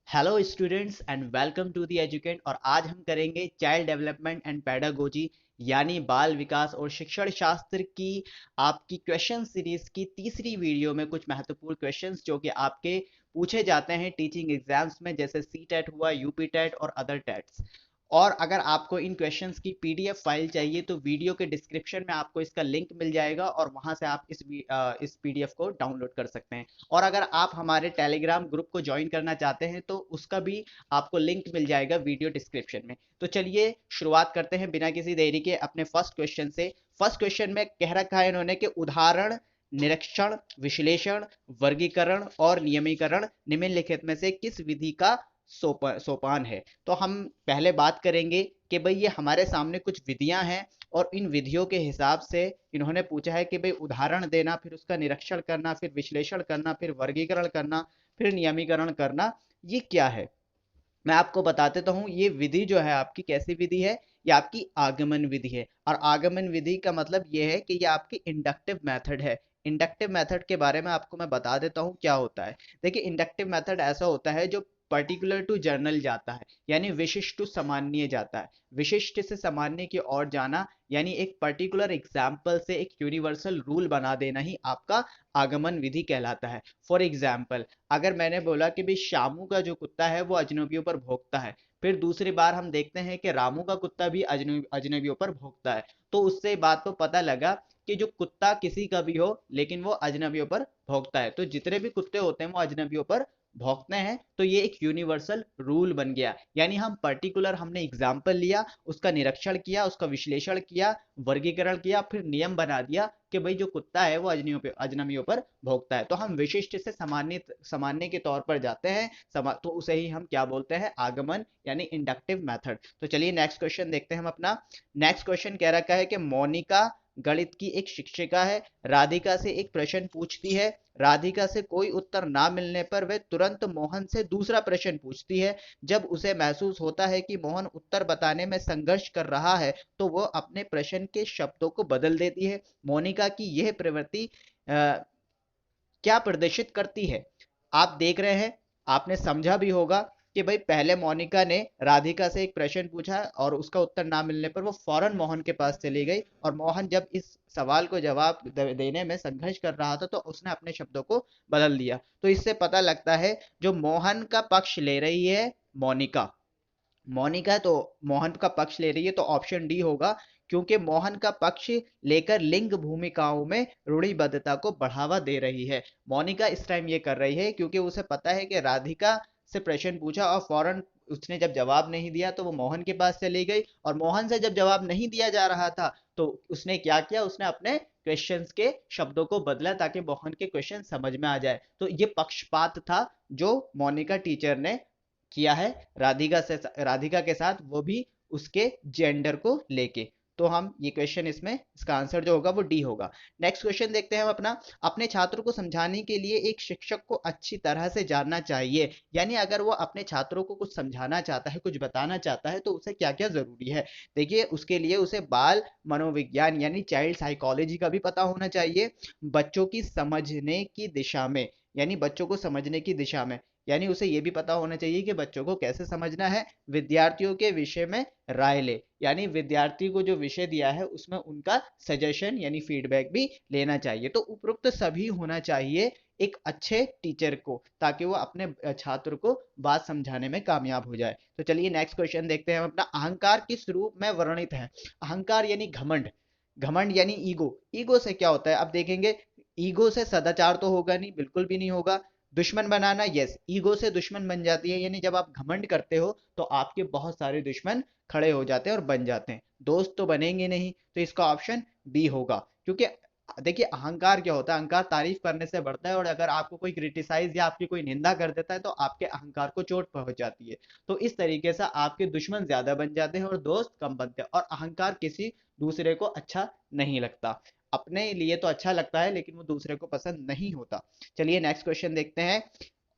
Hello students and welcome to the educate. और आज हम करेंगे चाइल्ड डेवलपमेंट एंड पेडागोजी यानी बाल विकास और शिक्षण शास्त्र की आपकी क्वेश्चन सीरीज की तीसरी वीडियो में कुछ महत्वपूर्ण क्वेश्चंस जो कि आपके पूछे जाते हैं टीचिंग एग्जाम्स में, जैसे सी टेट हुआ, यूपी टेट और अदर टेट्स। और अगर आपको इन क्वेश्चंस की पीडीएफ फाइल चाहिए तो वीडियो के डिस्क्रिप्शन में आपको इसका लिंक मिल जाएगा और वहां से आप इस पीडीएफ को डाउनलोड कर सकते हैं। और अगर आप हमारे टेलीग्राम ग्रुप को ज्वाइन करना चाहते हैं तो उसका भी आपको लिंक मिल जाएगा वीडियो डिस्क्रिप्शन में। तो चलिए शुरुआत करते हैं बिना किसी देरी के अपने फर्स्ट क्वेश्चन से। फर्स्ट क्वेश्चन में कह रखा है इन्होंने कि उदाहरण, निरीक्षण, विश्लेषण, वर्गीकरण और नियमीकरण निम्नलिखित में से किस विधि का सोपान है। तो हम पहले बात करेंगे कि भाई ये हमारे सामने कुछ विधियां हैं और इन विधियों के हिसाब से इन्होंने पूछा है कि भाई उदाहरण देना, फिर उसका निरीक्षण करना, फिर विश्लेषण करना, फिर वर्गीकरण करना, फिर नियमीकरण करना, ये क्या है। मैं आपको बता देता हूँ ये विधि जो है आपकी कैसी विधि है। ये आपकी आगमन विधि है और आगमन विधि का मतलब ये है कि ये आपकी इंडक्टिव मेथड है। इंडक्टिव मेथड के बारे में आपको मैं बता देता हूँ क्या होता है। देखिए, इंडक्टिव मेथड ऐसा होता है जो पर्टिकुलर टू जर्नल जाता है, यानी विशिष्ट टू सामान्य जाता है। विशिष्ट से सामान्य की ओर जाना यानी एक पर्टिकुलर एग्जाम्पल से एक यूनिवर्सल रूल बना देना ही आपका आगमन विधि कहलाता है। फॉर एग्जाम्पल, अगर मैंने बोला कि भाई शामू का जो कुत्ता है वो अजनबियों पर भौंकता है, फिर दूसरी बार हम देखते हैं कि रामू का कुत्ता भी अजनबियों पर भौंकता है, तो उससे बात तो पता लगा कि जो कुत्ता किसी का भी हो लेकिन वो अजनबियों पर भौंकता है। तो जितने भी कुत्ते होते हैं वो अजनबियों पर भौंकते हैं, तो ये एक यूनिवर्सल रूल बन गया। यानी हम पर्टिकुलर हमने एग्जाम्पल लिया, उसका निरीक्षण किया, उसका विश्लेषण किया, वर्गीकरण किया, फिर नियम बना दिया कि भाई जो कुत्ता है वो अजनबियों पर भोगता है। तो हम विशिष्ट से सामान्य सामान्य के तौर पर जाते हैं, तो उसे ही हम क्या बोलते हैं, आगमन यानी इंडक्टिव मेथड। तो चलिए नेक्स्ट क्वेश्चन देखते हैं हम अपना। नेक्स्ट क्वेश्चन कह रखा है कि मोनिका गणित की एक शिक्षिका है, राधिका से एक प्रश्न पूछती है, राधिका से कोई उत्तर ना मिलने पर वह तुरंत मोहन से दूसरा प्रश्न पूछती है। जब उसे महसूस होता है कि मोहन उत्तर बताने में संघर्ष कर रहा है तो वह अपने प्रश्न के शब्दों को बदल देती है। मोनिका की यह प्रवृत्ति क्या प्रदर्शित करती है। आप देख रहे हैं, आपने समझा भी होगा कि भाई पहले मोनिका ने राधिका से एक प्रश्न पूछा और उसका उत्तर ना मिलने पर वो फौरन मोहन के पास चली गई, और मोहन जब इस सवाल को जवाब देने में संघर्ष कर रहा था तो उसने अपने शब्दों को बदल दिया। तो इससे पता लगता है जो मोहन का पक्ष ले रही है मोनिका, मोनिका तो मोहन का पक्ष ले रही है, तो ऑप्शन डी होगा, क्योंकि मोहन का पक्ष लेकर लिंग भूमिकाओं में रूढ़िबद्धता को बढ़ावा दे रही है। मोनिका इस टाइम ये कर रही है क्योंकि उसे पता है कि राधिका से प्रश्न पूछा और फौरन उसने जब जवाब नहीं दिया तो वो मोहन के पास चली गई, और मोहन से जब जवाब नहीं दिया जा रहा था तो उसने क्या किया, उसने अपने क्वेश्चंस के शब्दों को बदला ताकि मोहन के क्वेश्चन समझ में आ जाए। तो ये पक्षपात था जो मोनिका टीचर ने किया है राधिका के साथ, वो भी उसके जेंडर को लेके। तो हम ये क्वेश्चन इसमें इसका आंसर जो होगा वो डी होगा। नेक्स्ट क्वेश्चन देखते हैं हम अपना। अपने छात्रों को समझाने के लिए एक शिक्षक को अच्छी तरह से जानना चाहिए, यानी अगर वो अपने छात्रों को कुछ समझाना चाहता है, कुछ बताना चाहता है, तो उसे क्या क्या जरूरी है। देखिए, उसके लिए उसे बाल मनोविज्ञान यानी चाइल्ड साइकोलॉजी का भी पता होना चाहिए, बच्चों की समझने की दिशा में, यानी बच्चों को समझने की दिशा में, यानी उसे ये भी पता होना चाहिए कि बच्चों को कैसे समझना है। विद्यार्थियों के विषय में राय ले, यानी विद्यार्थी को जो विषय दिया है उसमें उनका सजेशन यानी फीडबैक भी लेना चाहिए। तो उपरोक्त सभी होना चाहिए एक अच्छे टीचर को, ताकि वो अपने छात्र को बात समझाने में कामयाब हो जाए। तो चलिए नेक्स्ट क्वेश्चन देखते हैं हम अपना। अहंकार किस रूप में वर्णित है। अहंकार यानी घमंड, घमंड यानी ईगो। ईगो से क्या होता है, अब देखेंगे। ईगो से सदाचार तो होगा नहीं, बिल्कुल भी नहीं होगा। दुश्मन बनाना, यस, ईगो से दुश्मन बन जाती है, यानी जब आप घमंड करते हो तो आपके बहुत सारे दुश्मन खड़े हो जाते हैं और बन जाते हैं, दोस्त तो बनेंगे नहीं। तो इसका ऑप्शन बी होगा, क्योंकि देखिए अहंकार क्या होता है, अहंकार तारीफ करने से बढ़ता है, और अगर आपको कोई क्रिटिसाइज या आपकी कोई निंदा कर देता है तो आपके अहंकार को चोट पहुंच जाती है। तो इस तरीके से आपके दुश्मन ज्यादा बन जाते हैं और दोस्त कम बनते हैं, और अहंकार किसी दूसरे को अच्छा नहीं लगता। अपने लिए तो अच्छा लगता है लेकिन वो दूसरे को पसंद नहीं होता। चलिए नेक्स्ट क्वेश्चन देखते हैं।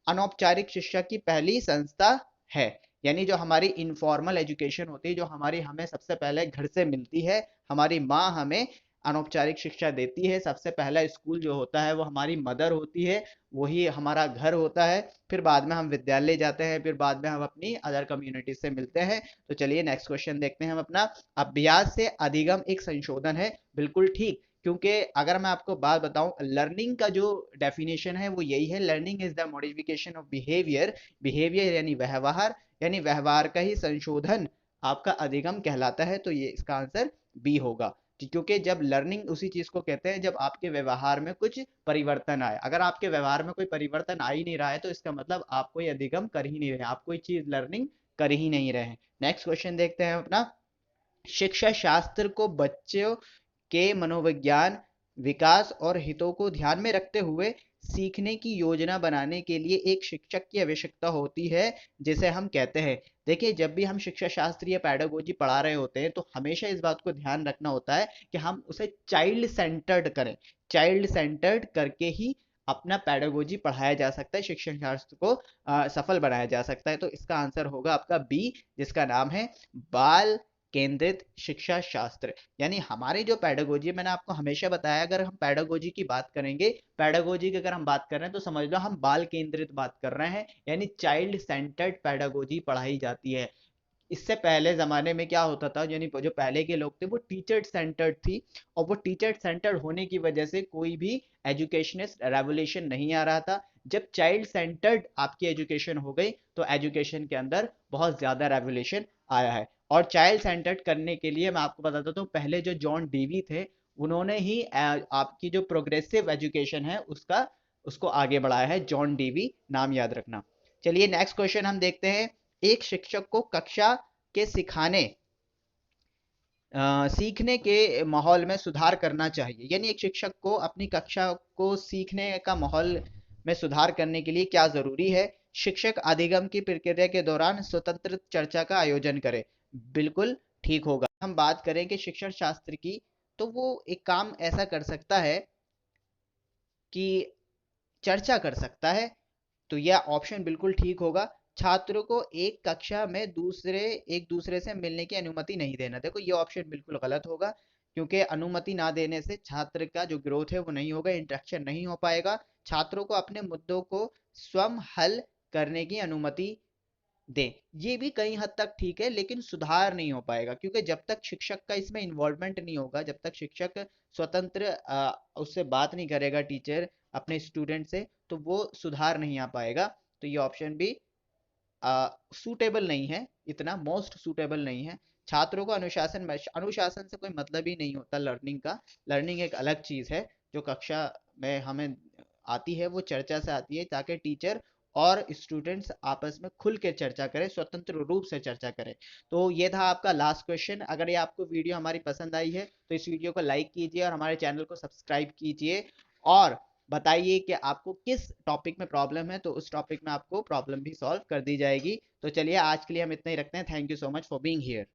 अनौपचारिक शिक्षा की पहली संस्था है, यानी जो हमारी इनफॉर्मल एजुकेशन होती है, जो हमारी हमें सबसे पहले घर से मिलती है, हमारी माँ हमें अनौपचारिक शिक्षा देती है। सबसे पहला स्कूल जो होता है वो हमारी मदर होती है, वही हमारा घर होता है। फिर बाद में हम विद्यालय जाते हैं, फिर बाद में हम अपनी अदर कम्युनिटी से मिलते हैं। तो चलिए नेक्स्ट क्वेश्चन देखते हैं हम अपना। अभ्यास से अधिगम एक संशोधन है, बिल्कुल ठीक। क्योंकि अगर मैं आपको बात बताऊं, लर्निंग का जो डेफिनेशन है वो यही है, learning is the modification of behaviour. Behaviour यानी व्यवहार, यानी व्यवहार का ही संशोधन आपका अधिगम कहलाता है। तो ये इसका आंसर बी होगा, क्योंकि जब लर्निंग उसी चीज को कहते हैं जब आपके व्यवहार में कुछ परिवर्तन आए। अगर आपके व्यवहार में कोई परिवर्तन आ ही नहीं रहा है तो इसका मतलब आप कोई अधिगम कर ही नहीं रहे, आप कोई चीज लर्निंग कर ही नहीं रहे हैं। नेक्स्ट क्वेश्चन देखते हैं अपना। शिक्षा शास्त्र को बच्चों के मनोविज्ञान, विकास और हितों को ध्यान में रखते हुए सीखने की योजना बनाने के लिए एक शिक्षक की आवश्यकता होती है, जिसे हम कहते हैं। देखिए, जब भी हम शिक्षा शास्त्र या पैडागोजी पढ़ा रहे होते हैं तो हमेशा इस बात को ध्यान रखना होता है कि हम उसे चाइल्ड सेंटर्ड करें। चाइल्ड सेंटर्ड करके ही अपना पैडागोजी पढ़ाया जा सकता है, शिक्षण शास्त्र को सफल बनाया जा सकता है। तो इसका आंसर होगा आपका बी, जिसका नाम है बाल केंद्रित शिक्षा शास्त्र। यानी हमारी जो पैडागोजी, मैंने आपको हमेशा बताया, अगर हम पैडागोजी की बात करेंगे, पैडागोजी की अगर हम बात कर रहे हैं तो समझ लो हम बाल केंद्रित बात कर रहे हैं, यानी चाइल्ड सेंटर्ड पैडागोजी पढ़ाई जाती है। इससे पहले जमाने में क्या होता था, यानी जो पहले के लोग थे वो टीचर सेंटर्ड थी, और वो टीचर सेंटर्ड होने की वजह से कोई भी एजुकेशनिस्ट रेवोल्यूशन नहीं आ रहा था। जब चाइल्ड सेंटर्ड आपकी एजुकेशन हो गई तो एजुकेशन के अंदर बहुत ज्यादा रेवोल्यूशन आया है। और चाइल्ड सेंटर्ड करने के लिए मैं आपको बताता हूँ, पहले जो जॉन डीवी थे उन्होंने ही आपकी जो प्रोग्रेसिव एजुकेशन है उसका उसको आगे बढ़ाया है। जॉन डीवी नाम याद रखना। चलिए नेक्स्ट क्वेश्चन हम देखते हैं। एक शिक्षक को कक्षा के सीखने के माहौल में सुधार करना चाहिए। यानी एक शिक्षक को अपनी कक्षा को सीखने का माहौल में सुधार करने के लिए क्या जरूरी है? शिक्षक अधिगम की प्रक्रिया के दौरान स्वतंत्र चर्चा का आयोजन करे, बिल्कुल ठीक होगा। हम बात करें कि शिक्षण शास्त्र की, तो वो एक काम ऐसा कर सकता है कि चर्चा कर सकता है। तो यह ऑप्शन बिल्कुल ठीक होगा। छात्रों को एक कक्षा में एक दूसरे से मिलने की अनुमति नहीं देना। देखो, ये ऑप्शन बिल्कुल गलत होगा, क्योंकि अनुमति ना देने से छात्र का जो ग्रोथ है वो नहीं होगा, इंटरेक्शन नहीं हो पाएगा। छात्रों को अपने मुद्दों को स्वयं हल करने की अनुमति दें, ये भी कई हद तक ठीक है, लेकिन सुधार नहीं हो पाएगा, क्योंकि जब तक शिक्षक का इसमें इन्वॉल्वमेंट नहीं होगा, जब तक शिक्षक स्वतंत्र उससे बात नहीं करेगा, टीचर अपने स्टूडेंट से, तो वो सुधार नहीं आ पाएगा। तो ये ऑप्शन भी सूटेबल नहीं है, इतना मोस्ट सूटेबल नहीं है। छात्रों को अनुशासन से कोई मतलब ही नहीं होता लर्निंग का। लर्निंग एक अलग चीज है जो कक्षा में हमें आती है, वो चर्चा से आती है, ताकि टीचर और स्टूडेंट्स आपस में खुल के चर्चा करें, स्वतंत्र रूप से चर्चा करें। तो ये था आपका लास्ट क्वेश्चन। अगर ये आपको वीडियो हमारी पसंद आई है तो इस वीडियो को लाइक कीजिए और हमारे चैनल को सब्सक्राइब कीजिए, और बताइए कि आपको किस टॉपिक में प्रॉब्लम है, तो उस टॉपिक में आपको प्रॉब्लम भी सॉल्व कर दी जाएगी। तो चलिए आज के लिए हम इतना ही रखते हैं। Thank you so much for being here.